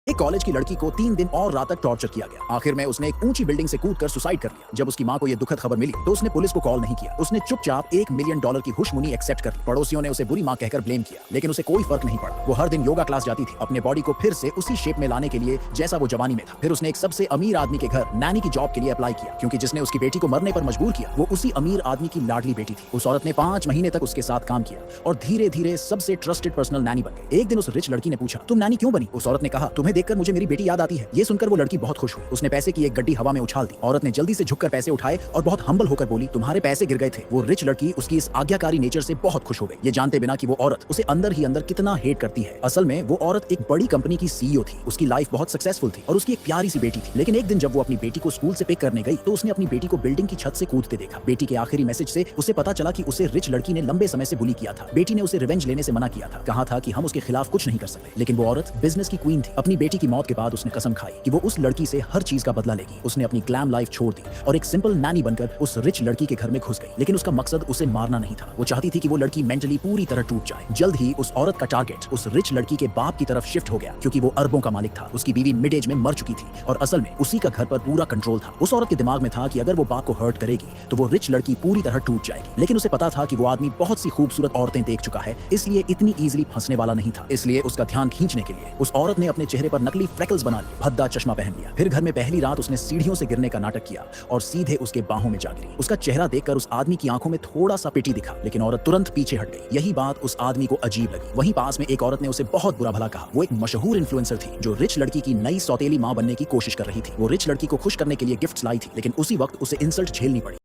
एक कॉलेज की लड़की को 3 दिन और रात तक टॉर्चर किया गया। आखिर में उसने एक ऊंची बिल्डिंग से कूदकर सुसाइड कर लिया। जब उसकी मां को यह दुखद खबर मिली तो उसने पुलिस को कॉल नहीं किया। उसने चुपचाप $1 मिलियन की हुशमुनी एक्सेप्ट कर ली। पड़ोसियों ने उसे बुरी मां कहकर ब्लेम किया, लेकिन उसे कोई फर्क नहीं पड़ा। वो हर दिन योगा क्लास जाती थी, अपने बॉडी को फिर से उसी शेप में लाने के लिए जैसा वो जवानी में था। फिर उसने एक सबसे अमीर आदमी के घर नैनी की जॉब के लिए अप्लाई किया, क्योंकि जिसने उसकी बेटी को मरने पर मजबूर किया वो उसी अमीर आदमी की लाडली बेटी थी। उस औरत ने 5 महीने तक उसके साथ काम किया और धीरे धीरे सबसे ट्रस्टेड पर्सनल नैनी बन गई। एक दिन उस रिच लड़की ने पूछा, तुम नैनी क्यों बनी? उस औरत ने कहा, तुम्हें देखकर मुझे मेरी बेटी याद आती है। ये सुनकर वो लड़की बहुत खुश हुई। उसने पैसे की एक गड्डी हवा में उछाल दी। औरत ने जल्दी से झुककर पैसे उठाए और बहुत हम्बल होकर बोली, तुम्हारे पैसे गिर गए थे। वो रिच लड़की उसकी इस आज्ञाकारी नेचर से बहुत खुश हो गई, ये जानते बिना कि वो औरत उसे अंदर ही अंदर कितना हेट करती है। असल में वो औरत एक बड़ी कंपनी की सीईओ थी। उसकी लाइफ बहुत सक्सेसफुल थी और उसकी एक प्यारी सी बेटी थी। लेकिन एक दिन जब वो अपनी बेटी को स्कूल से पिक करने गई तो उसने अपनी बेटी को बिल्डिंग की छत से कूदते देखा। बेटी के आखिरी मैसेज से उसे पता चला कि उसे रिच लड़की ने लंबे समय से बुली किया था। बेटी ने उसे रिवेंज लेने से मना किया था, कहा था कि हम उसके खिलाफ कुछ नहीं कर सकते। लेकिन वो औरत बिजनेस की क्वीन थी। अपनी बेटी की मौत के बाद उसने कसम खाई कि वो उस लड़की से हर चीज का बदला लेगी। उसने अपनी ग्लैम लाइफ छोड़ दी और एक सिंपल नैनी बनकर उस रिच लड़की के घर में घुस गई। लेकिन उसका मकसद उसे मारना नहीं था। वो चाहती थी कि वो लड़की मेंटली पूरी तरह टूट जाए। जल्द ही उस औरत का टारगेट उस रिच लड़की के बाप की तरफ शिफ्ट हो गया, क्योंकि वो अरबों का मालिक था। उसकी बीवी मिड एज में मर चुकी थी और असल में उसी का घर पर पूरा कंट्रोल था। उस औरत के दिमाग में था कि अगर वो बाप को हर्ट करेगी तो वो रिच लड़की पूरी तरह टूट जाएगी। लेकिन उसे पता था कि वो आदमी बहुत सी खूबसूरत औरतें देख चुका है, इसलिए इतनी इजीली फंसने वाला नहीं था। इसलिए उसका ध्यान खींचने के लिए उस औरत ने अपने चेहरे पर नकली फ्रेकल्स बना लिए, भद्दा चश्मा पहन लिया। फिर घर में पहली रात उसने सीढ़ियों से गिरने का नाटक किया और सीधे उसके बाहों में जा गिरी। उसका चेहरा देखकर उस आदमी की आंखों में थोड़ा सा पिटी दिखा, लेकिन औरत तुरंत पीछे हट गई। यही बात उस आदमी को अजीब लगी। वहीं पास में एक औरत ने उसे बहुत बुरा भला कहा। वो एक मशहूर इन्फ्लुएंसर थी जो रिच लड़की की नई सौतेली मां बनने की कोशिश कर रही थी। वो रिच लड़की को खुश करने के लिए गिफ्ट्स लाई थी, लेकिन उसी वक्त उसे इंसल्ट झेलनी पड़ी।